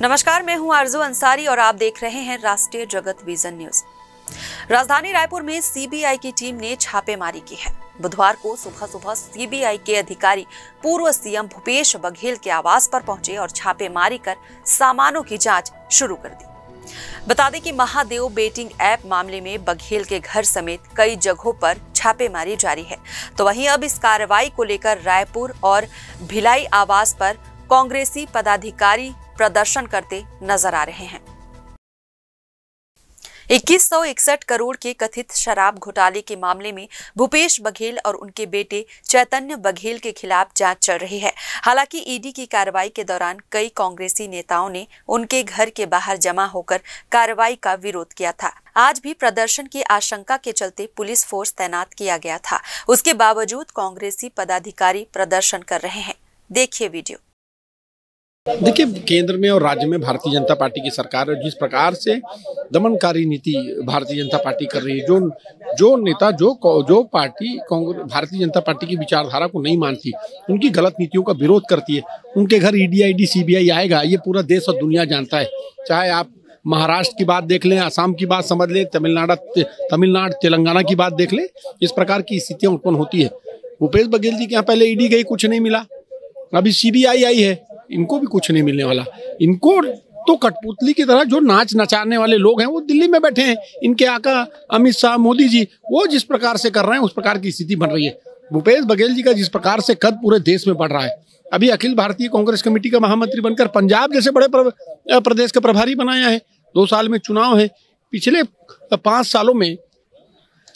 नमस्कार, मैं हूं आरजू अंसारी और आप देख रहे हैं राष्ट्रीय जगत विजन न्यूज। राजधानी रायपुर में सीबीआई की टीम ने छापेमारी की है। बुधवार को सुबह सीबीआई के अधिकारी पूर्व सीएम भूपेश बघेल के आवास पर पहुंचे और छापेमारी कर सामानों की जांच शुरू कर दी। बता दें कि महादेव बेटिंग ऐप मामले में बघेल के घर समेत कई जगहों पर छापेमारी जारी है। तो वहीं अब इस कार्रवाई को लेकर रायपुर और भिलाई आवास पर कांग्रेसी पदाधिकारी प्रदर्शन करते नजर आ रहे हैं। 2161 करोड़ के कथित शराब घोटाले के मामले में भूपेश बघेल और उनके बेटे चैतन्य बघेल के खिलाफ जांच चल रही है। हालांकि ईडी की कार्रवाई के दौरान कई कांग्रेसी नेताओं ने उनके घर के बाहर जमा होकर कार्रवाई का विरोध किया था। आज भी प्रदर्शन की आशंका के चलते पुलिस फोर्स तैनात किया गया था। उसके बावजूद कांग्रेसी पदाधिकारी प्रदर्शन कर रहे हैं। देखिए वीडियो। देखिए, केंद्र में और राज्य में भारतीय जनता पार्टी की सरकार है। जिस प्रकार से दमनकारी नीति भारतीय जनता पार्टी कर रही है, जो नेता जो पार्टी भारतीय जनता पार्टी की विचारधारा को नहीं मानती, उनकी गलत नीतियों का विरोध करती है, उनके घर ईडी, आईडी, सीबीआई आएगा, ये पूरा देश और दुनिया जानता है। चाहे आप महाराष्ट्र की बात देख लें, असम की बात समझ लें, तमिलनाडु तेलंगाना की बात देख लें, इस प्रकार की स्थितियां उत्पन्न होती है। भूपेश बघेल जी के यहाँ पहले ईडी गई, कुछ नहीं मिला। अभी सीबीआई आई है, इनको भी कुछ नहीं मिलने वाला। इनको तो कठपुतली की तरह जो नाच नचाने वाले लोग हैं वो दिल्ली में बैठे हैं। इनके आका अमित शाह, मोदी जी, वो जिस प्रकार से कर रहे हैं उस प्रकार की स्थिति बन रही है। भूपेश बघेल जी का जिस प्रकार से कद पूरे देश में बढ़ रहा है। अभी अखिल भारतीय कांग्रेस कमेटी का महामंत्री बनकर पंजाब जैसे बड़े प्रदेश का प्रभारी बनाया है। 2 साल में चुनाव है। पिछले 5 सालों में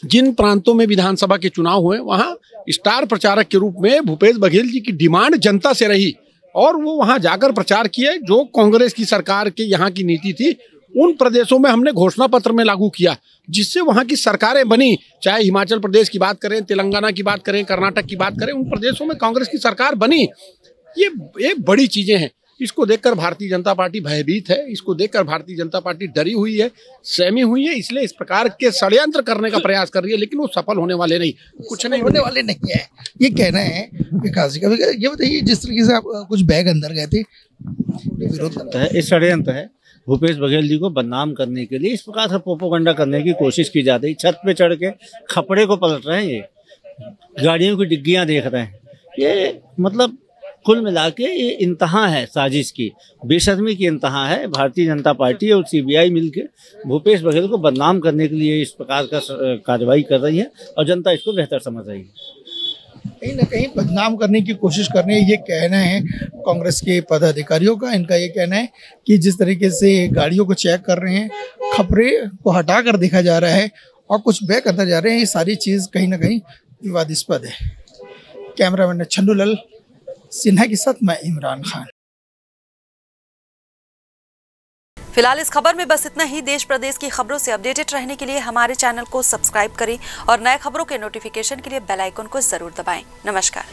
जिन प्रांतों में विधानसभा के चुनाव हुए, वहां स्टार प्रचारक के रूप में भूपेश बघेल जी की डिमांड जनता से रही और वो वहां जाकर प्रचार किए। जो कांग्रेस की सरकार के यहाँ की नीति थी, उन प्रदेशों में हमने घोषणा पत्र में लागू किया, जिससे वहां की सरकारें बनी। चाहे हिमाचल प्रदेश की बात करें, तेलंगाना की बात करें, कर्नाटक की बात करें, उन प्रदेशों में कांग्रेस की सरकार बनी। ये बड़ी चीजें हैं। इसको देखकर भारतीय जनता पार्टी भयभीत है। इसको देखकर भारतीय जनता पार्टी डरी हुई है, सहमी हुई है। इसलिए इस प्रकार के षड्यंत्र करने का प्रयास कर रही है, लेकिन वो सफल होने वाले नहीं, कुछ नहीं होने वाले नहीं है, ये कहना है विकास जी का। ये बताइए, जिस तरीके से आप कुछ बैग अंदर गए थे, विरोध करता है, इस षड्यंत्र है। भूपेश बघेल जी को बदनाम करने के लिए इस प्रकार से प्रोपेगेंडा करने की कोशिश की जाती है। छत पे चढ़ के खपड़े को पलट रहे हैं, ये गाड़ियों की डिग्गियां देख रहे हैं। ये मतलब कुल मिला के ये इंतहा है साजिश की, बेशर्मी की इंतहा है। भारतीय जनता पार्टी और सीबीआई मिलकर भूपेश बघेल को बदनाम करने के लिए इस प्रकार का कार्रवाई कर रही है और जनता इसको बेहतर समझ रही है। कहीं ना कहीं बदनाम करने की कोशिश कर रहे हैं, ये कहना है कांग्रेस के पदाधिकारियों का। इनका ये कहना है कि जिस तरीके से गाड़ियों को चेक कर रहे हैं, खपरे को हटाकर देखा जा रहा है और कुछ बैग अंदर जा रहे हैं, ये सारी चीज़ कहीं ना कहीं विवादास्पद है। कैमरामैन छन्नूलाल सिन्हा के साथ मैं इमरान खान। फिलहाल इस खबर में बस इतना ही। देश प्रदेश की खबरों से अपडेटेड रहने के लिए हमारे चैनल को सब्सक्राइब करें और नए खबरों के नोटिफिकेशन के लिए बेल आइकन को जरूर दबाएं। नमस्कार।